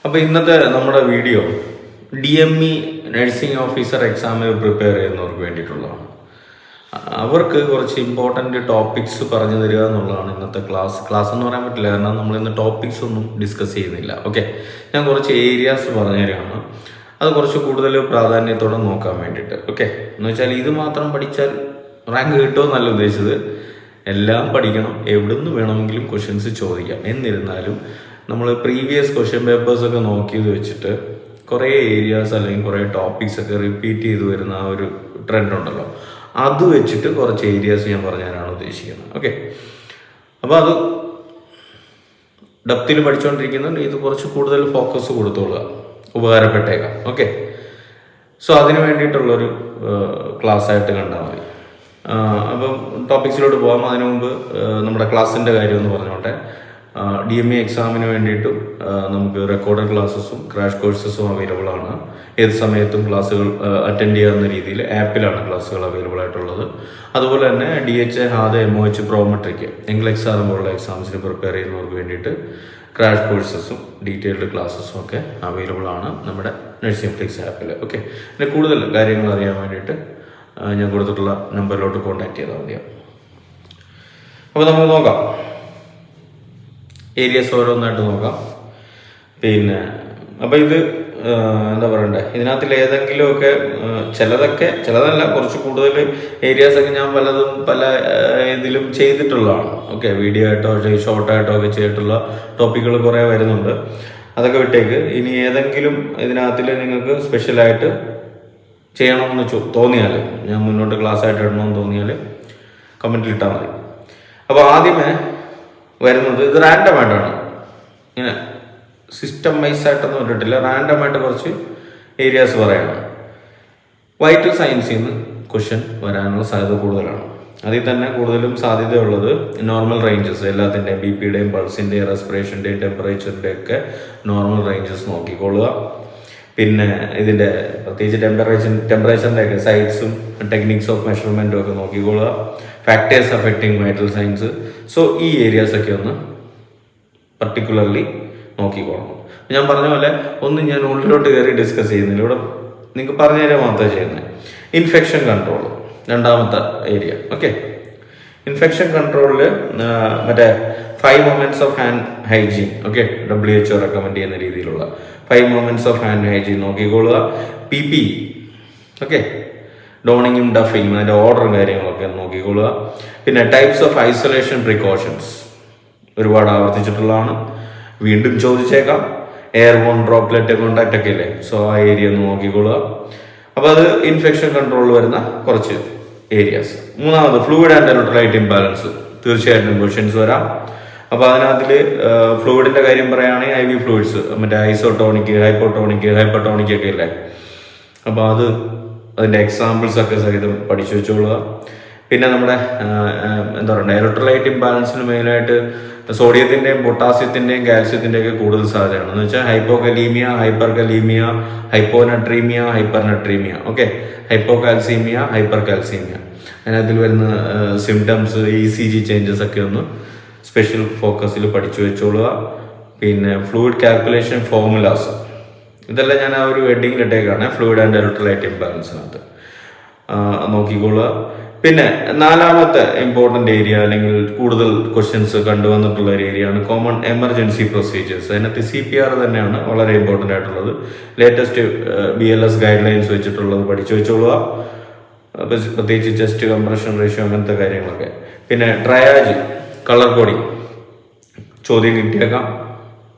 അപ്പോൾ ഇന്നത്തെ നമ്മുടെ വീഡിയോ DME നഴ്സിംഗ് ഓഫീസർ എക്സാമിന് പ്രിപ്പയർ ചെയ്യുന്നവർക്ക് വേണ്ടിയിട്ടുള്ളതാണ്. അവർക്ക് കുറച്ച് ഇമ്പോർട്ടൻ്റ് ടോപ്പിക്സ് പറഞ്ഞു തരിക എന്നുള്ളതാണ് ഇന്നത്തെ ക്ലാസ് എന്ന് പറയാൻ പറ്റില്ല, കാരണം നമ്മൾ ഇന്ന് ടോപ്പിക്സ് ഒന്നും ഡിസ്കസ് ചെയ്യുന്നില്ല. ഓക്കെ, ഞാൻ കുറച്ച് ഏരിയാസ് പറഞ്ഞു തരികയാണ്. അത് കുറച്ച് കൂടുതൽ പ്രാധാന്യത്തോടെ നോക്കാൻ വേണ്ടിയിട്ട്. ഓക്കെ, എന്ന് വെച്ചാൽ ഇത് മാത്രം പഠിച്ചാൽ റാങ്ക് കിട്ടുമെന്നല്ല ഉദ്ദേശിച്ചത്. എല്ലാം പഠിക്കണം, എവിടുന്ന് വേണമെങ്കിലും ക്വസ്റ്റ്യൻസ് ചോദിക്കാം. എന്നിരുന്നാലും നമ്മൾ പ്രീവിയസ് ക്വസ്റ്റ്യൻ പേപ്പേഴ്സൊക്കെ നോക്കിയത് വെച്ചിട്ട് കുറേ ഏരിയാസ് അല്ലെങ്കിൽ കുറേ ടോപ്പിക്സ് ഒക്കെ റിപ്പീറ്റ് ചെയ്ത് വരുന്ന ആ ഒരു ട്രെൻഡ് ഉണ്ടല്ലോ, അത് വെച്ചിട്ട് കുറച്ച് ഏരിയാസ് ഞാൻ പറഞ്ഞാലാണ് ഉദ്ദേശിക്കുന്നത്. ഓക്കെ, അപ്പോൾ അത് ഡെപ്തിൽ പഠിച്ചുകൊണ്ടിരിക്കുന്നുണ്ട്. ഇത് കുറച്ച് കൂടുതൽ ഫോക്കസ് കൊടുത്തോളുക, ഉപകാരപ്പെട്ടേക്കാം. ഓക്കെ, സോ അതിന് വേണ്ടിയിട്ടുള്ളൊരു ക്ലാസ് ആയിട്ട് കണ്ടാൽ മതി. അപ്പം ടോപ്പിക്സിലോട്ട് പോകാം. അതിനു മുമ്പ് നമ്മുടെ ക്ലാസ്സിൻ്റെ കാര്യം എന്ന് പറഞ്ഞോട്ടെ. DME എക്സാമിന് വേണ്ടിയിട്ടും നമുക്ക് റെക്കോർഡഡ് ക്ലാസ്സസും ക്രാഷ് കോഴ്സസും അവൈലബിൾ ആണ്. ഏത് സമയത്തും ക്ലാസ്സുകൾ അറ്റൻഡ് ചെയ്യാവുന്ന രീതിയിൽ ആപ്പിലാണ് ക്ലാസ്സുകൾ അവൈലബിൾ ആയിട്ടുള്ളത്. അതുപോലെ തന്നെ DHA, HAD, MOH, Prometric, English exam പോലുള്ള എക്സാംസിന് പ്രിപ്പയർ ചെയ്യുന്നവർക്ക് വേണ്ടിയിട്ട് ക്രാഷ് കോഴ്സസും ഡീറ്റെയിൽഡ് ക്ലാസ്സസും ഒക്കെ അവൈലബിൾ ആണ് നമ്മുടെ നഴ്സിംഗ് ഫ്ലിക്സ് ആപ്പിൽ. ഓക്കെ, പിന്നെ കൂടുതൽ കാര്യങ്ങൾ അറിയാൻ വേണ്ടിയിട്ട് ഞാൻ കൊടുത്തിട്ടുള്ള നമ്പറിലോട്ട് കോൺടാക്ട് ചെയ്താൽ മതിയാവും. അപ്പോൾ നമുക്ക് നോക്കാം, ഏരിയസ് ഓരോന്നായിട്ട് നോക്കാം. പിന്നെ അപ്പോൾ ഇത് എന്താ പറയണ്ടേ, ഇതിനകത്തിൽ ഏതെങ്കിലുമൊക്കെ ചിലതല്ല, കുറച്ച് കൂടുതൽ ഏരിയാസൊക്കെ ഞാൻ പല ഇതിലും ചെയ്തിട്ടുള്ളതാണ്. ഓക്കെ, വീഡിയോ ആയിട്ടോ ഷോർട്ടായിട്ടോ ഒക്കെ ചെയ്തിട്ടുള്ള ടോപ്പിക്കുകൾ കുറേ വരുന്നുണ്ട്. അതൊക്കെ വിട്ടേക്ക്. ഇനി ഏതെങ്കിലും ഇതിനകത്തിൽ നിങ്ങൾക്ക് സ്പെഷ്യലായിട്ട് ചെയ്യണമെന്ന് തോന്നിയാൽ, ഞാൻ മുന്നോട്ട് ക്ലാസ് ആയിട്ട് ഇടണമെന്ന് തോന്നിയാൽ കമൻറ്റിൽ ഇട്ടാൽ മതി. അപ്പോൾ ആദ്യമേ വരുന്നത് ഇത് റാൻഡമായിട്ടാണ്, ഇങ്ങനെ സിസ്റ്റം വൈസ് ആയിട്ടൊന്നും ഇട്ടിട്ടില്ല. റാൻഡമായിട്ട് കുറച്ച് ഏരിയാസ് പറയണം. വൈറ്റൽ സയൻസിൽ നിന്ന് ക്വസ്റ്റ്യൻ വരാനുള്ള സാധ്യത കൂടുതലാണ്. അതിൽ തന്നെ കൂടുതലും സാധ്യതയുള്ളത് നോർമൽ റേഞ്ചസ്, എല്ലാത്തിൻ്റെയും BPയുടെയും പൾസിൻ്റെയും റെസ്പിറേഷൻ്റെയും ടെമ്പറേച്ചറിൻ്റെ ഒക്കെ നോർമൽ റേഞ്ചസ് നോക്കിക്കൊള്ളുക. പിന്നെ ഇതിൻ്റെ പ്രത്യേകിച്ച് ടെമ്പറേച്ചറിൻ്റെ ഒക്കെ സൈറ്റ്സും ടെക്നിക്സ് ഓഫ് മെഷർമെൻറ്റും ഒക്കെ നോക്കിക്കൊള്ളുക. Factors affecting vital signs. So ഈ ഏരിയാസൊക്കെ ഒന്ന് പർട്ടിക്കുലർലി നോക്കിക്കോളണം. ഞാൻ പറഞ്ഞ പോലെ ഒന്നും ഞാൻ ഉള്ളിലോട്ട് കയറി ഡിസ്കസ് ചെയ്യുന്നില്ല, ഇവിടെ നിങ്ങൾക്ക് പറഞ്ഞു തരാൻ മാത്രമേ ചെയ്യുന്നത്. ഇൻഫെക്ഷൻ കൺട്രോൾ രണ്ടാമത്തെ ഏരിയ. ഓക്കെ, ഇൻഫെക്ഷൻ കൺട്രോളിൽ മറ്റേ 5 moments of hand hygiene. Okay, WHO recommend ചെയ്യുന്ന രീതിയിലുള്ള 5 moments ഓഫ് ഹാൻഡ് ഹൈജീൻ നോക്കിക്കൊള്ളുക. PPE, ഓക്കെ, ഡോണിങ്ങും ഡഫിങ്ങും അതിൻ്റെ ഓർഡറും കാര്യങ്ങളൊക്കെ നോക്കിക്കൊള്ളുക. പിന്നെ ടൈപ്സ് ഓഫ് ഐസൊലേഷൻ പ്രിക്കോഷൻസ് ഒരുപാട് ആവർത്തിച്ചിട്ടുള്ളതാണ്, വീണ്ടും ചോദിച്ചേക്കാം. എയർ ബോൺ ഡ്രോപ്ലെറ്റ് കോണ്ടാക്ട് ഒക്കെ ഇല്ലേ, സോ ആ ഏരിയ ഒന്ന് നോക്കിക്കൊള്ളുക. അപ്പോൾ അത് ഇൻഫെക്ഷൻ കൺട്രോളിൽ വരുന്ന കുറച്ച് ഏരിയാസ്. മൂന്നാമത് ഫ്ലൂയിഡ് ആൻഡ് ഇലക്ട്രോലൈറ്റ് ഇംബാലൻസ്, തീർച്ചയായിട്ടും ക്വസ്റ്റ്യൻസ് വരാം. അപ്പോൾ അതിനകത്തിൽ ഫ്ലൂയിഡിൻ്റെ കാര്യം പറയുകയാണെങ്കിൽ IV ഫ്ലൂയിഡ്സ്, മറ്റേ ഐസോട്ടോണിക്, ഹൈപ്പോട്ടോണിക് ഒക്കെ ഇല്ലേ, അപ്പോൾ അതിൻ്റെ എക്സാമ്പിൾസ് ഒക്കെ സഹിതം പഠിച്ചു വെച്ചോളുക. പിന്നെ നമ്മുടെ എന്താ പറയുക, ഇലക്ട്രോലൈറ്റ് ഇംബാലൻസിന് മെയിനായിട്ട് സോഡിയത്തിൻ്റെയും പൊട്ടാസ്യത്തിൻ്റെയും കാൽസ്യത്തിൻ്റെയും ഒക്കെ കൂടുതൽ സാധ്യതയാണ്. എന്ന് വെച്ചാൽ hypokalaemia, hyperkalaemia, hyponatraemia, hypernatraemia. Okay, hypocalcaemia, hypercalcaemia. അതിനകത്തിൽ വരുന്ന സിംറ്റംസ്, ECG ചേഞ്ചസ് ഒക്കെ ഒന്ന് സ്പെഷ്യൽ ഫോക്കസിൽ പഠിച്ചു വെച്ചോളുക. പിന്നെ ഫ്ലൂയിഡ് കാൽക്കുലേഷൻ ഫോർമുലാസ്, ഇതെല്ലാം ഞാൻ ആ ഒരു ഹെഡിങ്ങിലിട്ടേക്കാണ്, ഫ്ലൂയിഡ് ആൻഡ് ഇലക്ട്രോലൈറ്റ് ഇംബാലൻസിനകത്ത് നോക്കിക്കൊള്ളുക. പിന്നെ നാലാമത്തെ ഇമ്പോർട്ടൻ്റ് ഏരിയ അല്ലെങ്കിൽ കൂടുതൽ ക്വസ്റ്റ്യൻസ് കണ്ടുവന്നിട്ടുള്ള ഒരു ഏരിയയാണ് കോമൺ എമർജൻസി പ്രൊസീജിയേഴ്സ്. അതിനകത്ത് CPR തന്നെയാണ് വളരെ ഇമ്പോർട്ടൻ്റ് ആയിട്ടുള്ളത്. ലേറ്റസ്റ്റ് BLS ഗൈഡ് ലൈൻസ് വെച്ചിട്ടുള്ളത് പഠിച്ചു വെച്ചോളുക, പ്രത്യേകിച്ച് ചെസ്റ്റ് കംപ്രഷൻ റേഷ്യോ അങ്ങനത്തെ കാര്യങ്ങളൊക്കെ. പിന്നെ ട്രയാജ്, കളർ കോഡിങ് ചോദ്യം കിട്ടിയേക്കാം,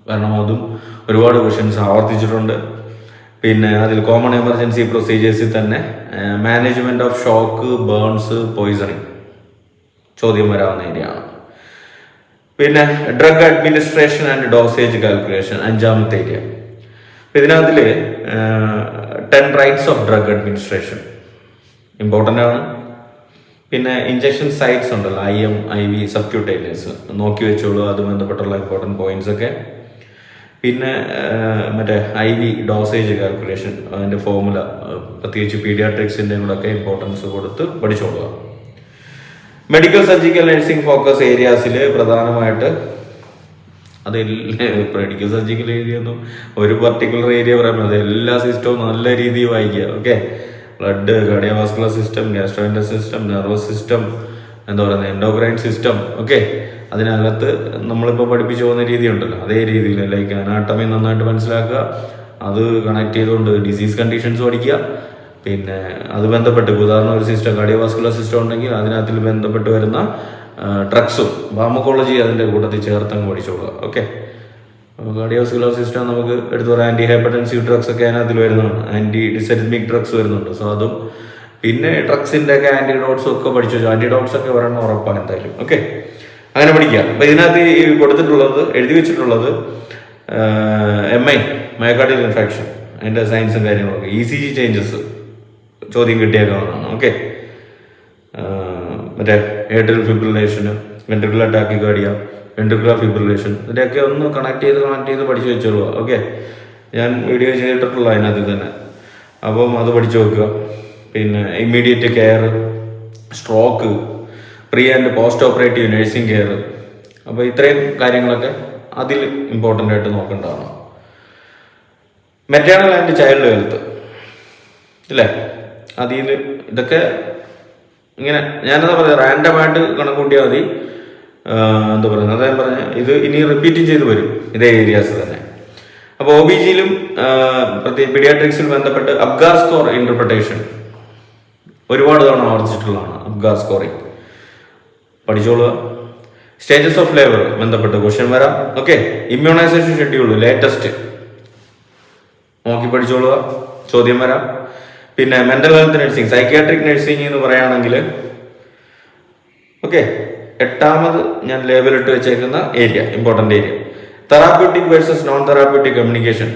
കാരണം അതും ഒരുപാട് ക്വസ്റ്റ്യൻസ് ആവർത്തിച്ചിട്ടുണ്ട്. പിന്നെ അതിൽ കോമൺ എമർജൻസി പ്രൊസീജിയേഴ്സിൽ തന്നെ management of shock, burns, poisoning ചോദ്യം വരാവുന്ന ഏരിയയാണ്. പിന്നെ drug administration and dosage calculation അഞ്ചാമത്തെ ഏരിയ. ഇതിനകത്തിൽ 10 rights of drug administration important ആണ്. പിന്നെ ഇഞ്ചക്ഷൻ സൈറ്റ്സ് ഉണ്ടല്ലോ, IM, IV, സബ്ക്യൂട്ടേനിയസ് നോക്കി വെച്ചോളൂ, അത് ബന്ധപ്പെട്ടുള്ള ഇമ്പോർട്ടൻറ്റ് പോയിന്റ്സ് ഒക്കെ. പിന്നെ മറ്റേ IV ഡോസേജ് കാൽക്കുലേഷൻ, അതിൻ്റെ ഫോർമുല, പ്രത്യേകിച്ച് പീഡിയാട്രിക്സിൻ്റെയും കൂടെ ഒക്കെ ഇമ്പോർട്ടൻസ് കൊടുത്ത് പഠിച്ചോളുക. മെഡിക്കൽ സർജിക്കൽ നഴ്സിംഗ് ഫോക്കസ് ഏരിയാസിൽ പ്രധാനമായിട്ട് മെഡിക്കൽ സർജിക്കൽ ഏരിയ ഒന്നും ഒരു പർട്ടിക്കുലർ ഏരിയ പറയുമ്പോൾ അത് എല്ലാ സിസ്റ്റവും നല്ല രീതിയിൽ വായിക്കുക. Okay, blood, cardiovascular system, gastrointestinal system, nervous system, എന്താ പറയുന്നത്, എൻഡോക്രൈൻ സിസ്റ്റം. ഓക്കെ, അതിനകത്ത് നമ്മളിപ്പോൾ പഠിപ്പിച്ചു പോകുന്ന രീതി ഉണ്ടല്ലോ, അതേ രീതിയിൽ ലൈക്ക് അനാട്ടമി നന്നായിട്ട് മനസ്സിലാക്കുക, അത് കണക്ട് ചെയ്തുകൊണ്ട് ഡിസീസ് കണ്ടീഷൻസ് പഠിക്കുക. പിന്നെ അത് ബന്ധപ്പെട്ട് ഉദാഹരണം ഒരു സിസ്റ്റം കാർഡിയോവാസ്കുലർ സിസ്റ്റം ഉണ്ടെങ്കിൽ അതിനകത്തിൽ ബന്ധപ്പെട്ട് വരുന്ന ഡ്രഗ്സും ഫാർമക്കോളജി അതിൻ്റെ കൂട്ടത്തിൽ ചേർത്തങ്ങ് പഠിച്ചോളുക. ഓക്കെ, കാർഡിയോവാസ്കുലർ സിസ്റ്റം നമുക്ക് എടുത്തു പറയാം, ആൻറ്റി ഹൈപ്പർടെൻസീവ് ഡ്രഗ്സ് ഒക്കെ അതിനകത്തിൽ വരുന്നതാണ്, ആൻറ്റി ഡിസെറിത്മിക് ഡ്രഗ്സ് വരുന്നുണ്ട്. സോ അതും പിന്നെ ഡ്രഗ്സിൻ്റെ ഒക്കെ ആൻറ്റിഡോട്ട്സും ഒക്കെ പഠിച്ചു വെച്ചു. ആൻറ്റിഡോട്ട്സ് ഒക്കെ വരണം ഉറപ്പാണ് എന്തായാലും. ഓക്കെ, അങ്ങനെ പഠിക്കുക. അപ്പം ഇതിനകത്ത് ഈ കൊടുത്തിട്ടുള്ളത് എഴുതി വെച്ചിട്ടുള്ളത് MI മയോകാർഡിയൽ ഇൻഫെക്ഷൻ, അതിൻ്റെ സയൻസും കാര്യങ്ങളൊക്കെ, ECG ചേഞ്ചസ് ചോദ്യം കിട്ടിയേക്കാവുന്നതാണ്. ഓക്കെ, മറ്റേ ഏട്രിയൽ ഫിബ്രിലേഷന്, വെൻട്രിക്കുലർ ടാക്കിക്കാർഡിയ, വെൻട്രിക്കുലർ ഫിബ്രിലേഷൻ, ഇതിൻ്റെയൊക്കെ ഒന്ന് കണക്ട് ചെയ്ത് പഠിച്ചു വെച്ചോളൂ. ഓക്കെ, ഞാൻ വീഡിയോ ചെയ്തിട്ടുള്ള അതിനകത്ത് തന്നെ, അപ്പം അത് പഠിച്ചു വെക്കുക. പിന്നെ immediate care, stroke, pre and post operative nursing care. അപ്പോൾ ഇത്രയും കാര്യങ്ങളൊക്കെ അതിൽ ഇമ്പോർട്ടൻ്റ് ആയിട്ട് നോക്കേണ്ടതാണ്. മെറ്റേണൽ ആൻഡ് ചൈൽഡ് ഹെൽത്ത് അല്ലേ, അതിൽ ഇതൊക്കെ ഇങ്ങനെ ഞാനെന്താ പറയുക, റാൻഡമായിട്ട് കണക്കൂട്ടിയാൽ മതി. എന്താ പറയുന്നത്, അദ്ദേഹം പറഞ്ഞ ഇത് ഇനി റിപ്പീറ്റ് ചെയ്ത് വരും ഇതേ ഏരിയാസ് തന്നെ. അപ്പോൾ OBGയിലും പ്രത്യേകിച്ച് പീഡിയാട്രിക്സിൽ ബന്ധപ്പെട്ട് അബ്ഗാർ സ്കോർ ഇന്റർപ്രിട്ടേഷൻ ഒരുപാട് തവണ ആവർത്തിച്ചിട്ടുള്ളതാണ്. അബ്ഗാർ സ്കോറിങ് പഠിച്ചോളുക. സ്റ്റേജസ് ഓഫ് ലേബർ ബന്ധപ്പെട്ട് ക്വസ്റ്റ്യൻ വരാം. ഓക്കെ, ഇമ്മ്യൂണൈസേഷൻ ഷെഡ്യൂൾ ലേറ്റസ്റ്റ് നോക്കി പഠിച്ചോളുക, ചോദ്യം വരാം. പിന്നെ mental health nursing, psychiatric nursing എന്ന് പറയുകയാണെങ്കിൽ ഓക്കെ, 8ാമത് ഞാൻ ലേബലിട്ട് വെച്ചേക്കുന്ന area, important area, therapeutic versus non therapeutic communication,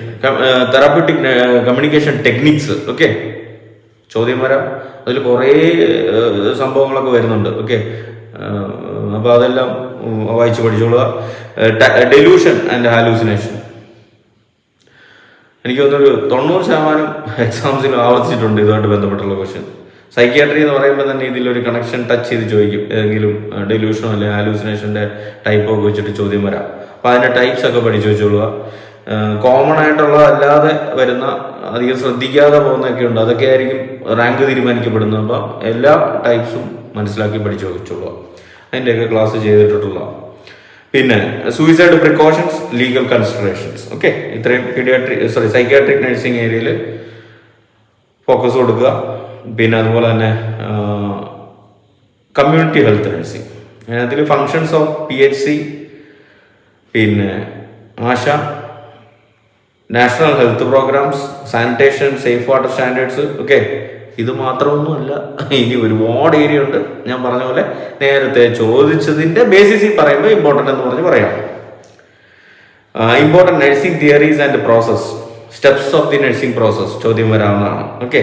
therapeutic communication techniques. Okay, ചോദ്യം വരാം. അതിൽ കുറേ സംഭവങ്ങളൊക്കെ വരുന്നുണ്ട്. ഓക്കെ, അപ്പോൾ അതെല്ലാം വായിച്ച് പഠിച്ചോളുക. ഡെലൂഷൻ ആൻഡ് ഹാലൂസിനേഷൻ എനിക്ക് തോന്നുന്നൊരു 90% എക്സാംസിലും ആവർത്തിച്ചിട്ടുണ്ട് ഇതുമായിട്ട് ബന്ധപ്പെട്ടുള്ള ക്വസ്റ്റ്യൻ. സൈക്യാട്രി എന്ന് പറയുമ്പോൾ തന്നെ ഇതിലൊരു കണക്ഷൻ ടച്ച് ചെയ്ത് ചോദിക്കും, ഏതെങ്കിലും ഡെലൂഷനോ അല്ലെങ്കിൽ ഹാലൂസിനേഷൻ്റെ ടൈപ്പൊക്കെ വെച്ചിട്ട് ചോദ്യം വരാം. അപ്പോൾ അതിൻ്റെ ടൈപ്സ് ഒക്കെ പഠിച്ചു വെച്ചോളുക. കോമൺ ആയിട്ടുള്ള അല്ലാതെ വരുന്ന അധികം ശ്രദ്ധിക്കാതെ പോകുന്നതൊക്കെ ഉണ്ട്, അതൊക്കെ ആയിരിക്കും റാങ്ക് തീരുമാനിക്കപ്പെടുന്നത്. അപ്പോൾ എല്ലാ ടൈപ്സും മനസ്സിലാക്കി പഠിച്ചു വെച്ചോളുക. അതിൻ്റെയൊക്കെ ക്ലാസ് ചെയ്തിട്ടുള്ള. പിന്നെ suicide precautions, legal considerations. Okay, ഇത്രയും സൈക്യാട്രിക് നഴ്സിംഗ് ഏരിയയിൽ ഫോക്കസ് കൊടുക്കുക. പിന്നെ അതുപോലെ തന്നെ കമ്മ്യൂണിറ്റി ഹെൽത്ത് നഴ്സിംഗ്, അതിൽ ഫങ്ഷൻസ് ഓഫ് PHC, പിന്നെ ASHA, national health programmes, sanitation, safe water standards. Okay, ഇത് മാത്രമൊന്നുമല്ല, ഇനി ഒരുപാട് ഏരിയ ഉണ്ട്. ഞാൻ പറഞ്ഞ പോലെ നേരത്തെ ചോദിച്ചതിന്റെ ബേസിസിൽ പറയുമ്പോൾ ഇമ്പോർട്ടൻ്റ് എന്ന് പറയാം. Important nursing theories and process, steps of the nursing process ചോദ്യം വരാവുന്നതാണ്. ഓക്കെ,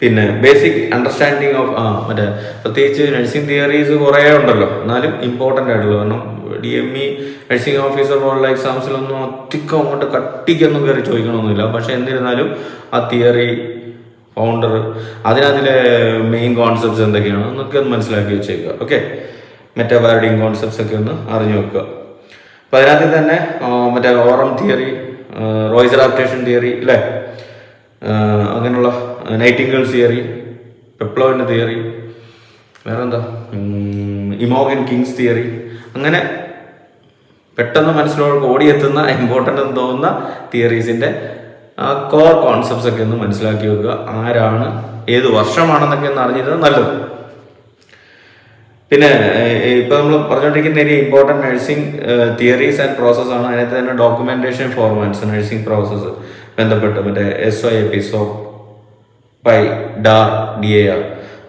പിന്നെ ബേസിക് അണ്ടർസ്റ്റാൻഡിങ് ഓഫ് മറ്റേ പ്രത്യേകിച്ച് നഴ്സിംഗ് തിയറീസ് കുറേ ഉണ്ടല്ലോ, എന്നാലും ഇമ്പോർട്ടൻ്റ് ആയിട്ടുള്ളൂ. കാരണം DME നഴ്സിംഗ് ഓഫീസർ പോലുള്ള എക്സാംസിലൊന്നും അധികം അങ്ങോട്ട് കട്ടിക്കൊന്നും കയറി ചോദിക്കണമെന്നില്ല. പക്ഷെ എന്നിരുന്നാലും ആ തിയറി, ഫൗണ്ടർ, അതിനകത്തിലെ മെയിൻ കോൺസെപ്റ്റ്സ് എന്തൊക്കെയാണ് എന്നൊക്കെ ഒന്ന് മനസ്സിലാക്കി വെച്ചേക്കുക. ഓക്കെ, മെറ്റാപാരഡിങ് കോൺസെപ്റ്റ്സ് ഒക്കെ ഒന്ന് അറിഞ്ഞു വെക്കുക. അപ്പോൾ അതിനകത്ത് തന്നെ മറ്റേ aurum theory, Royce adaptation theory അല്ലേ, അങ്ങനെയുള്ള നൈറ്റിംഗേൽസ് തിയറി, പെപ്ലോവിൻ്റെ തിയറി, വേറെന്താ ഇമോഗൻ കിങ്സ് തിയറി, അങ്ങനെ പെട്ടെന്ന് മനസ്സിലോട്ട് ഓടിയെത്തുന്ന ഇമ്പോർട്ടൻ്റ് എന്ന് തോന്നുന്ന തിയറീസിൻ്റെ ആ കോർ കോൺസെപ്റ്റ്സ് ഒക്കെ ഒന്ന് മനസ്സിലാക്കി വെക്കുക. ആരാണ്, ഏത് വർഷമാണെന്നൊക്കെ ഒന്ന് അറിഞ്ഞിരുന്നത് നല്ലത്. പിന്നെ ഇപ്പം നമ്മൾ പറഞ്ഞുകൊണ്ടിരിക്കുന്ന area important nursing theories and process ആണ്. അതിനകത്ത് തന്നെ ഡോക്യുമെന്റേഷൻ ഫോർമാറ്റ്സ്, നഴ്സിംഗ് പ്രോസസ്സ് ബന്ധപ്പെട്ട് മറ്റേ SOAP, SOAP, PI, DAR, DAR.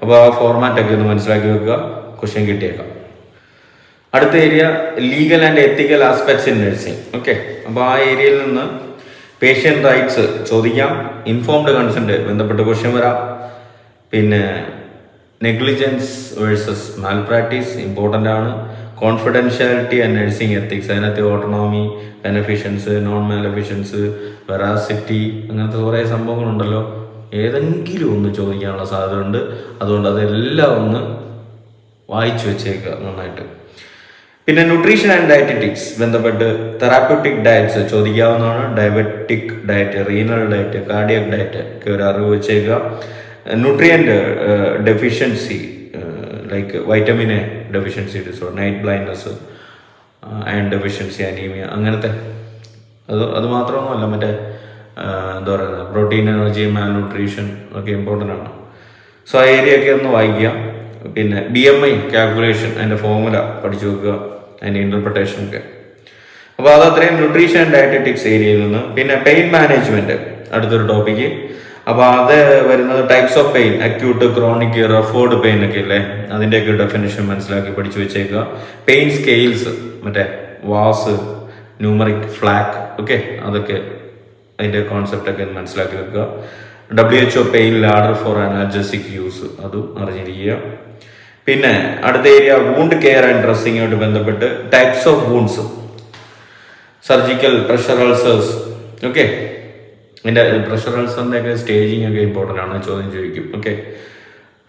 അപ്പോൾ ആ ഫോർമാറ്റൊക്കെ ഒന്ന് മനസ്സിലാക്കി വെക്കുക, ക്വസ്റ്റ്യൻ കിട്ടിയേക്കാം. അടുത്ത area legal and ethical aspects in nursing. Okay, അപ്പോൾ ആ ഏരിയയിൽ നിന്ന് പേഷ്യൻ്റ് റൈറ്റ്സ് ചോദിക്കാം. ഇൻഫോംഡ് കൺസെൻറ്റ് ബന്ധപ്പെട്ട് ക്വസ്റ്റ്യൻ വരാം. പിന്നെ നെഗ്ലിജൻസ് വേഴ്സസ് മാൽ പ്രാക്ടീസ് ഇമ്പോർട്ടൻ്റ് ആണ്. കോൺഫിഡൻഷ്യാലിറ്റി ആൻഡ് നഴ്സിംഗ് എത്തിക്സ്, അതിനകത്ത് ഓട്ടോണോമി, ബെനഫിഷ്യൻസ്, നോൺ മാലഫിഷ്യൻസ്, വെറാസിറ്റി, അങ്ങനത്തെ കുറേ സംഭവങ്ങളുണ്ടല്ലോ. ഏതെങ്കിലും ഒന്ന് ചോദിക്കാനുള്ള സാധ്യത ഉണ്ട്. അതുകൊണ്ട് അതെല്ലാം ഒന്ന് വായിച്ചു വെച്ചേക്കുക നന്നായിട്ട്. പിന്നെ ന്യൂട്രീഷൻ ആൻഡ് ഡയറ്ററ്റിക്സ് ബന്ധപ്പെട്ട് തെറാപ്യൂട്ടിക് ഡയറ്റ്സ് ചോദിക്കാവുന്നതാണ്. Diabetic diet, renal diet, cardiac diet ഒക്കെ ഒരു അറിവ് വെച്ചേക്കുക. Nutrient deficiency like vitamin A deficiency disorder, night blindness, iron deficiency, anaemia, അങ്ങനത്തെ അത് മാത്രമൊന്നുമല്ല, മറ്റേ എന്താ പറയുക, പ്രോട്ടീൻ, എനർജി, മാൽ ന്യൂട്രീഷൻ ഒക്കെ ഇമ്പോർട്ടൻ്റ് ആണ്. സോ ആ ഏരിയ ഒക്കെ ഒന്ന് വായിക്കുക. പിന്നെ BMI കാൽക്കുലേഷൻ, അതിൻ്റെ ഫോർമുല പഠിച്ചു വെക്കുക, അതിൻ്റെ ഇൻ്റർപ്രിട്ടേഷൻ ഒക്കെ. അപ്പോൾ അത് അത്രയും ന്യൂട്രീഷൻ ആൻഡ് ഡയറ്ററ്റിക്സ് ഏരിയയിൽ നിന്ന്. പിന്നെ പെയിൻ മാനേജ്മെൻറ്റ് അടുത്തൊരു ടോപ്പിക്ക്. അപ്പോൾ അത് വരുന്നത് types of pain, acute, chronic, referred pain ഒക്കെ ഇല്ലേ, അതിൻ്റെയൊക്കെ ഡെഫിനിഷൻ മനസ്സിലാക്കി പഠിച്ചു വെച്ചേക്കുക. പെയിൻ സ്കെയിൽസ്, മറ്റേ വാസ്, ന്യൂമറിക്, ഫ്ലാക്ക് ഒക്കെ, അതൊക്കെ അതിൻ്റെ കോൺസെപ്റ്റ് ഒക്കെ മനസ്സിലാക്കി വെക്കുക. WHO pain ladder for analgesic use, അതും അറിഞ്ഞിരിക്കുക. പിന്നെ അടുത്ത ഏരിയ വൂണ്ട് കെയർ ആൻഡ് ഡ്രസ്സിങ്ങുമായിട്ട് ബന്ധപ്പെട്ട് types of wounds, surgical, pressure ulcers. Okay, അതിൻ്റെ പ്രഷർ അൾസറിൻ്റെ ഒക്കെ സ്റ്റേജിങ് ഒക്കെ ഇമ്പോർട്ടൻ്റ് ആണ്, ചോദ്യം ചോദിക്കും. Okay,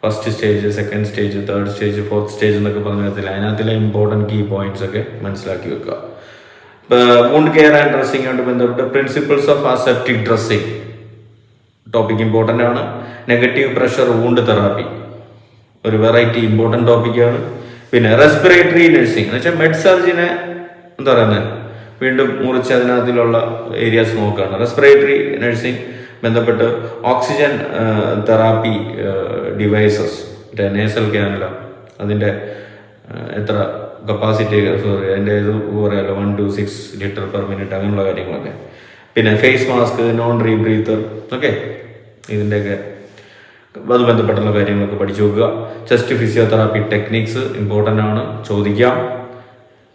first stage, second stage, third stage, fourth stage എന്നൊക്കെ പറഞ്ഞതിൽ അതിനകത്തിലെ ഇമ്പോർട്ടൻറ്റ് കീ പോയിന്റ്സ് ഒക്കെ മനസ്സിലാക്കി വെക്കുക. വൂണ്ട് കെയർ ആൻഡ് ഡ്രസ്സിങ്ങുമായിട്ട് ബന്ധപ്പെട്ട് principles of aseptic dressing topic important ആണ്. നെഗറ്റീവ് പ്രഷർ വൂണ്ട് തെറാപ്പി ഒരു വെറൈറ്റി ഇമ്പോർട്ടൻ്റ് ടോപ്പിക്കാണ്. പിന്നെ റെസ്പിറേറ്ററി നഴ്സിംഗ് എന്ന് വെച്ചാൽ മെഡ് സർജിനെ എന്താ പറയുന്നത് വീണ്ടും മുറിച്ച് അതിനകത്തിലുള്ള ഏരിയാസ് നോക്കുകയാണ്. റെസ്പിറേറ്ററി നഴ്സിംഗ് ബന്ധപ്പെട്ട് oxygen therapy devices, nasal cannula, അതിൻ്റെ എത്ര കപ്പാസിറ്റി, സോറി അതിൻ്റെ ഇത് പറയാമല്ലോ, 1 to 6 ലിറ്റർ പെർ മിനിറ്റ്, അങ്ങനെയുള്ള കാര്യങ്ങളൊക്കെ. പിന്നെ ഫേസ് മാസ്ക്, നോൺ റീബ്രീത്തർ, ഓക്കെ, ഇതിൻ്റെയൊക്കെ അത് ബന്ധപ്പെട്ടുള്ള കാര്യങ്ങളൊക്കെ പഠിച്ചു നോക്കുക. ചെസ്റ്റ് ഫിസിയോതെറാപ്പി ടെക്നിക്സ് ഇമ്പോർട്ടൻ്റ് ആണ്, ചോദിക്കാം.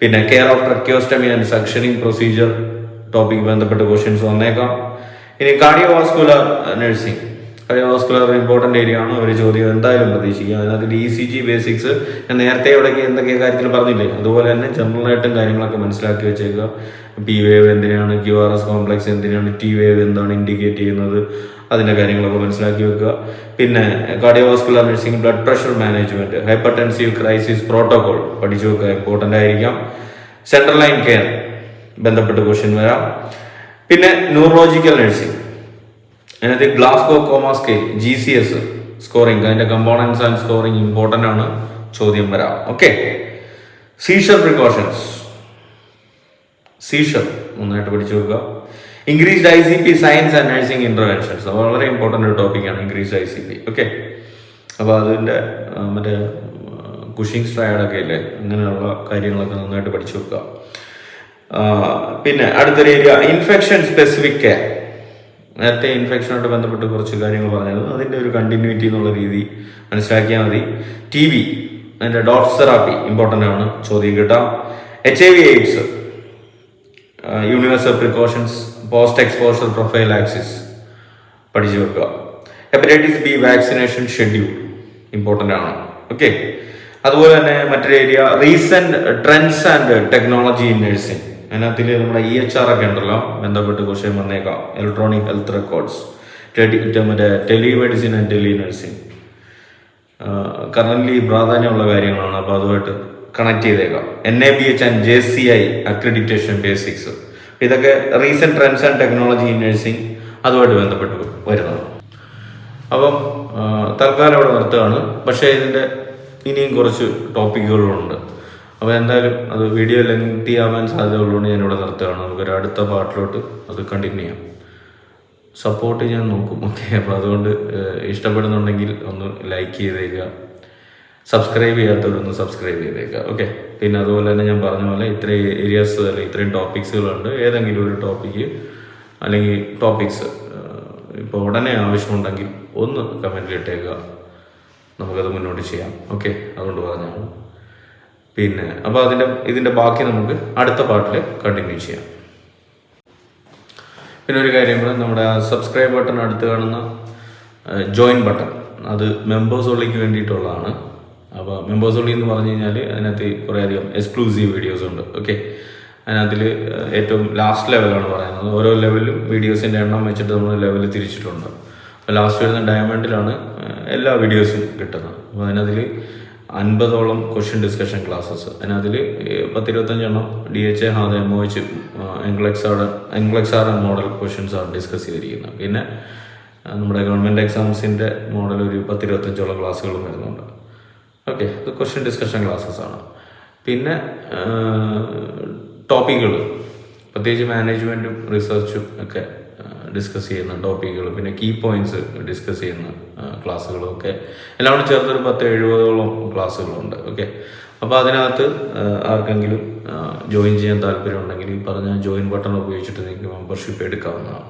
പിന്നെ care of tracheostomy and suctioning procedure topic ബന്ധപ്പെട്ട് ക്വസ്റ്റ്യൻസ് വന്നേക്കാം. ഇനി cardiovascular nursing, cardiovascular important area ആണ്, ഒരു ചോദ്യം എന്തായാലും പ്രതീക്ഷിക്കുക. അതിനകത്ത് ECG ബേസിക്സ് ഞാൻ നേരത്തെ ഇവിടേക്ക് എന്തൊക്കെ കാര്യത്തിൽ പറഞ്ഞില്ലേ, അതുപോലെ തന്നെ ജനറലായിട്ടും കാര്യങ്ങളൊക്കെ മനസ്സിലാക്കി വെച്ചേക്കുക. P വേവ് എന്തിനാണ്, QRS കോംപ്ലക്സ് എന്തിനാണ്, T വേവ് എന്താണ് ഇൻഡിക്കേറ്റ് ചെയ്യുന്നത്, അതിൻ്റെ കാര്യങ്ങളൊക്കെ മനസ്സിലാക്കി വെക്കുക. പിന്നെ cardiovascular nursing, blood pressure management, hyper ടെൻസീവ് crisis protocol പഠിച്ചു വെക്കുക, ഇമ്പോർട്ടൻ്റ് ആയിരിക്കാം. സെൻട്രൽ ലൈൻ കെയർ ബന്ധപ്പെട്ട് ക്വസ്റ്റ്യൻ വരാം. പിന്നെ ന്യൂറോളജിക്കൽ നഴ്സിംഗ്, അതിനകത്ത് Glasgow comma scale, GCS scoring, അതിൻ്റെ കമ്പോണൻസ് ആൻഡ് സ്കോറിംഗ് ഇമ്പോർട്ടൻ്റ് ആണ്, ചോദ്യം വരാം. ഓക്കെ, സീഷർ പ്രിക്കോഷൻസ്, സീഷർ നന്നായിട്ട് പഠിച്ചു വെക്കുക. Increased ICP science and nursing interventions, വളരെ ഇമ്പോർട്ടൻ്റ് ഒരു ടോപ്പിക്കാണ് ഇൻക്രീസ്ഡ് ICP. ഓക്കെ, അപ്പോൾ അതിൻ്റെ മറ്റേ കുഷിംഗ് സ്ട്രൈഡൊക്കെ ഇല്ലേ, അങ്ങനെയുള്ള കാര്യങ്ങളൊക്കെ നന്നായിട്ട് പഠിച്ചു വെക്കുക. പിന്നെ അടുത്തൊരു ഏരിയ ഇൻഫെക്ഷൻ സ്പെസിഫിക് കെയർ, നേരത്തെ ഇൻഫെക്ഷനായിട്ട് ബന്ധപ്പെട്ട് കുറച്ച് കാര്യങ്ങൾ പറഞ്ഞത്, അതിൻ്റെ ഒരു കണ്ടിന്യൂറ്റി എന്നുള്ള രീതി മനസ്സിലാക്കിയാൽ മതി. TB, അതിൻ്റെ ഡോട്ട്സ് തെറാപ്പി ഇമ്പോർട്ടൻ്റ് ആണ്, ചോദ്യം കിട്ടാം. HIV AIDS, universal precautions, post exposure prophylaxis പഠിച്ചു വെക്കുക. Hepatitis B vaccination schedule important ആണ്. ഓക്കെ, അതുപോലെ തന്നെ മറ്റൊരു area recent trends and technology in nursing, അതിനകത്തിൽ നമ്മുടെ EHR ഒക്കെ ഉണ്ടല്ലോ, ബന്ധപ്പെട്ട് ക്വസ്റ്റ്യൻ വന്നേക്കാം. ഇലക്ട്രോണിക് ഹെൽത്ത് റെക്കോർഡ്സ്, മറ്റേ telemedicine and tele nursing currently പ്രാധാന്യമുള്ള കാര്യങ്ങളാണ്, അപ്പോൾ അതുമായിട്ട് കണക്ട് ചെയ്തേക്കാം. NABH and JCI accreditation basics, ഇതൊക്കെ recent trends and technology in nursing അതുമായിട്ട് ബന്ധപ്പെട്ട് വരുന്നതാണ്. അപ്പം തൽക്കാലം അവിടെ നിർത്തുകയാണ്. പക്ഷേ ഇതിൻ്റെ ഇനിയും കുറച്ച് ടോപ്പിക്കുകളുണ്ട്. അപ്പോൾ എന്തായാലും അത് വീഡിയോ ലെങ്തി ആവാൻ സാധ്യതയുള്ളതുകൊണ്ട് ഞാനിവിടെ നിർത്തുകയാണ്. നമുക്കൊരു അടുത്ത പാർട്ടിലോട്ട് അത് കണ്ടിന്യൂ ചെയ്യാം. സപ്പോർട്ട് ഞാൻ നോക്കും. ഓക്കെ, അപ്പോൾ അതുകൊണ്ട് ഇഷ്ടപ്പെടുന്നുണ്ടെങ്കിൽ ഒന്ന് ലൈക്ക് ചെയ്തേക്കുക, സബ്സ്ക്രൈബ് ചെയ്യാത്തവരൊന്ന് സബ്സ്ക്രൈബ് ചെയ്തേക്കുക. ഓക്കെ, പിന്നെ അതുപോലെ തന്നെ ഞാൻ പറഞ്ഞ പോലെ ഇത്രയും ഏരിയാസ് അല്ലെങ്കിൽ ഇത്രയും ടോപ്പിക്സുകളുണ്ട്. ഏതെങ്കിലും ഒരു ടോപ്പിക്ക് അല്ലെങ്കിൽ ടോപ്പിക്സ് ഇപ്പോൾ ഉടനെ ആവശ്യമുണ്ടെങ്കിൽ ഒന്ന് കമൻറ്റിൽ ഇട്ടേക്കുക, നമുക്കത് മുന്നോട്ട് ചെയ്യാം. ഓക്കെ, അതുകൊണ്ട് പറഞ്ഞാണ്. പിന്നെ അപ്പോൾ ഇതിൻ്റെ ബാക്കി നമുക്ക് അടുത്ത പാർട്ടിൽ കണ്ടിന്യൂ ചെയ്യാം. പിന്നെ ഒരു കാര്യം കൂടെ, നമ്മുടെ സബ്സ്ക്രൈബ് ബട്ടൺ അടുത്ത് കാണുന്ന ജോയിൻ ബട്ടൺ, അത് മെമ്പേഴ്സ് ഉള്ളിക്ക് വേണ്ടിയിട്ടുള്ളതാണ്. അപ്പോൾ മെമ്പേഴ്സ് ഉള്ളി എന്ന് പറഞ്ഞു കഴിഞ്ഞാൽ അതിനകത്ത് കുറേയധികം എക്സ്ക്ലൂസീവ് വീഡിയോസ് ഉണ്ട്. ഓക്കെ, അതിനകത്തിൽ ഏറ്റവും ലാസ്റ്റ് ലെവലാണ് പറയുന്നത്. ഓരോ ലെവലും വീഡിയോസിൻ്റെ എണ്ണം വെച്ചിട്ട് നമ്മൾ ലെവൽ തിരിച്ചിട്ടുണ്ട്. അപ്പോൾ ലാസ്റ്റ് വരുന്ന ഡയമണ്ടിലാണ് എല്ലാ വീഡിയോസും കിട്ടുന്നത്. അപ്പോൾ അതിനതിൽ 50ഓളം ക്വസ്റ്റ്യൻ ഡിസ്കഷൻ ക്ലാസ്സസ്. അതിനതിൽ 10-25 DHA, HADA, MOH, NCLEX model questions ആണ് ഡിസ്കസ് ചെയ്തിരിക്കുന്നത്. പിന്നെ നമ്മുടെ ഗവൺമെൻറ് എക്സാംസിൻ്റെ മോഡൽ ഒരു 10-25 ക്ലാസ്സുകളും വരുന്നുണ്ട്. ഓക്കെ, ഇത് ക്വസ്റ്റ്യൻ ഡിസ്കഷൻ ക്ലാസ്സസ് ആണ്. പിന്നെ ടോപ്പിക്കുകൾ, പ്രത്യേകിച്ച് മാനേജ്മെൻറ്റും റിസർച്ചും ഒക്കെ ഡിസ്കസ് ചെയ്യുന്ന ടോപ്പിക്കുകൾ, പിന്നെ കീ പോയിന്റ്സ് ഡിസ്കസ് ചെയ്യുന്ന ക്ലാസ്സുകളും ഒക്കെ എല്ലാം കൂടി ചേർത്തൊരു 10-70 ക്ലാസ്സുകളുണ്ട്. ഓക്കെ, അപ്പോൾ അതിനകത്ത് ആർക്കെങ്കിലും ജോയിൻ ചെയ്യാൻ താല്പര്യം ഉണ്ടെങ്കിൽ ഈ പറഞ്ഞ ജോയിൻ ബട്ടൺ ഉപയോഗിച്ചിട്ട് നിങ്ങൾക്ക് മെമ്പർഷിപ്പ് എടുക്കാവുന്നതാണ്.